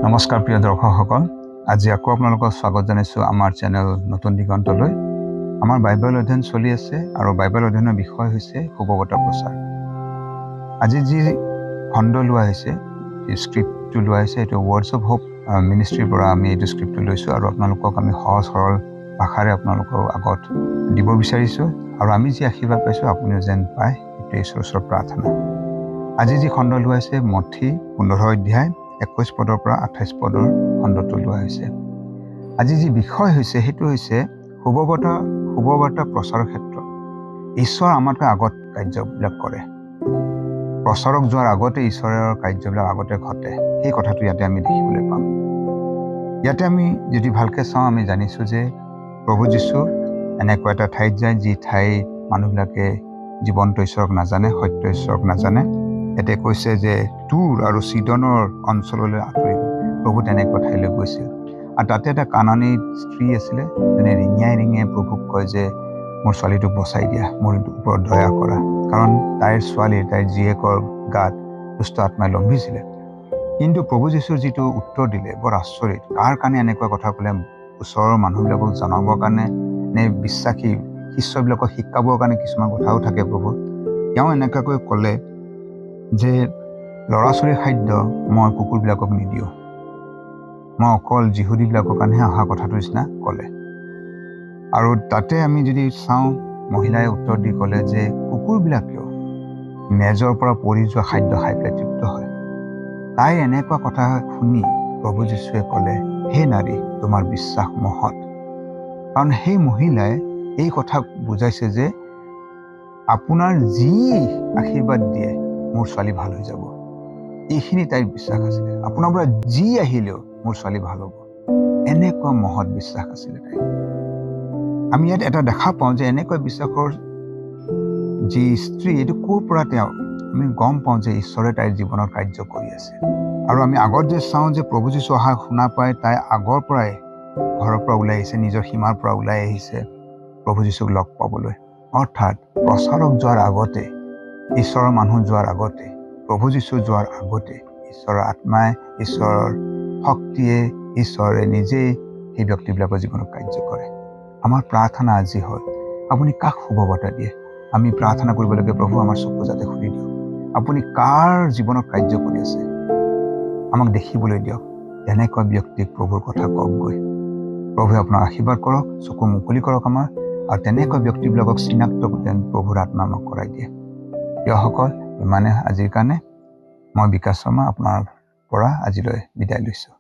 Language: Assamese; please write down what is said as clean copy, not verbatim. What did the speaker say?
নমস্কাৰ প্ৰিয় দৰ্শকসকল, আজি আকৌ আপোনালোকক স্বাগত জনাইছোঁ আমাৰ চেনেল নতুন দিগন্তলৈ। আমাৰ বাইবেল অধ্যয়ন চলি আছে আৰু বাইবেল অধ্যয়নৰ বিষয় হৈছে শুভবাৰ্তা প্ৰচাৰ। আজি যি খণ্ড লোৱা হৈছে, যি স্ক্ৰিপ্টটো লোৱা হৈছে, এইটো ৱৰ্ডছ অফ হোপ মিনিষ্ট্ৰীৰ পৰা আমি এইটো স্ক্ৰিপ্টটো লৈছোঁ আৰু আপোনালোকক আমি সহজ সৰল ভাষাৰে আপোনালোকৰ আগত দিব বিচাৰিছোঁ আৰু আমি যি আশীৰ্বাদ পাইছোঁ আপুনিও যেন পায়, এইটোৱে ঈশ্বৰৰ ওচৰত প্ৰাৰ্থনা। আজি যি খণ্ড লোৱা হৈছে মঠি 15 অধ্যায় 21 পদৰ পৰা 28 পদৰ খণ্ডটো লোৱা হৈছে। আজি যি বিষয় হৈছে সেইটো হৈছে শুভবাৰ্তা প্ৰচাৰৰ ক্ষেত্ৰত ঈশ্বৰ আমাতকৈ আগত কাৰ্যবিলাক কৰে। প্ৰচাৰক যোৱাৰ আগতে ঈশ্বৰৰ কাৰ্যবিলাক আগতে ঘটে, সেই কথাটো ইয়াতে আমি দেখিবলৈ পাম। ইয়াতে আমি যদি ভালকৈ চাওঁ, আমি জানিছোঁ যে প্ৰভু যীশু এনেকুৱা এটা ঠাইত যায় যি ঠাইত মানুহবিলাকে জীৱন্ত ঈশ্বৰক নাজানে, সত্য ঈশ্বৰক নাজানে। ইয়াতে কৈছে যে তুৰ আৰু চিডনৰ অঞ্চললৈ আঁতৰি প্ৰভু তেনেকুৱা ঠাইলৈ গৈছিল আৰু তাতে এটা কানানী স্ত্ৰী আছিলে, যোনে ৰিঙিয়াই প্ৰভুক কয় যে মোৰ ছোৱালীটোক বচাই দিয়া, মোৰ ওপৰত দয়া কৰা, কাৰণ তাইৰ জীয়েকৰ গাত দুষ্ট আত্মাই লম্ভিছিলে। কিন্তু প্ৰভু যীশুৰ যিটো উত্তৰ দিলে বৰ আচৰিত। কাৰ কাৰণে এনেকুৱা কথা ক'লে? ওচৰৰ মানুহবিলাকক জনাবৰ কাৰণে নে বিশ্বাসী শিষ্যবিলাকক শিকাবৰ কাৰণে কিছুমান কথাও থাকে প্ৰভু। তেওঁ এনেকুৱাকৈ ক'লে যে ল'ৰা ছোৱালীৰ খাদ্য মই কুকুৰবিলাকক নিদিওঁ, মই অকল যিহুদীবিলাকৰ কাৰণেহে অহা কথাটোৰ নিচিনা ক'লে। আৰু তাতে আমি যদি চাওঁ, মহিলাই উত্তৰ দি ক'লে যে কুকুৰবিলাকেও মেজৰ পৰা পৰি যোৱা খাদ্য খাই পেলাই তৃপ্ত হয়। তাই এনেকুৱা কথা শুনি প্ৰভু যীশুৱে ক'লে, হে নাৰী, তোমাৰ বিশ্বাস মহৎ। কাৰণ সেই মহিলাই এই কথা বুজাইছে যে আপোনাৰ যি আশীৰ্বাদ দিয়ে মোৰ ছোৱালী ভাল হৈ যাব, এইখিনি তাইৰ বিশ্বাস আছিলে। আপোনাৰ পৰা যি আহিলেও মোৰ ছোৱালী ভাল হ'ব, এনেকুৱা মহৎ বিশ্বাস আছিলে তাইৰ। আমি ইয়াত এটা দেখা পাওঁ যে এনেকুৱা বিশ্বাসৰ যি স্ত্ৰী, এইটো ক'ৰ পৰা তেওঁ আমি গম পাওঁ যে ঈশ্বৰে তাইৰ জীৱনৰ কাৰ্য কৰি আছে। আৰু আমি আগত যে চাওঁ যে প্ৰভু যীশু অহা শুনা পাই তাই আগৰ পৰাই ঘৰৰ পৰা ওলাই আহিছে, নিজৰ সীমাৰ পৰা ওলাই আহিছে প্ৰভু যীশুক লগ পাবলৈ। অৰ্থাৎ প্ৰচাৰক যোৱাৰ আগতে, ঈশ্বৰৰ মানুহ যোৱাৰ আগতে, প্ৰভু যীশু যোৱাৰ আগতে ঈশ্বৰৰ আত্মাই, ঈশ্বৰৰ শক্তিয়ে, ঈশ্বৰে নিজেই সেই ব্যক্তিবিলাকৰ জীৱনত কাৰ্য কৰে। আমাৰ প্ৰাৰ্থনা আজি হ'ল, আপুনি কাক শুভবাৰ্তা দিয়ে? আমি প্ৰাৰ্থনা কৰিব লাগে, প্ৰভু আমাৰ চকু যাতে খুলি দিয়ক, আপুনি কাৰ জীৱনত কাৰ্য কৰি আছে আমাক দেখিবলৈ দিয়ক। তেনেকুৱা ব্যক্তিক প্ৰভুৰ কথা কওকগৈ। প্ৰভুৱে আপোনাক আশীৰ্বাদ কৰক, চকু মুকলি কৰক আমাৰ, আৰু তেনেকুৱা ব্যক্তিবিলাকক চিনাক্ত যেন প্ৰভুৰ আত্মা আমাক কৰাই দিয়ে। প্ৰিয়সকল, ইমানে আজিৰ কাৰণে। মই বিকাশ শৰ্মা আপোনাৰ পৰা আজিলৈ বিদায় লৈছোঁ।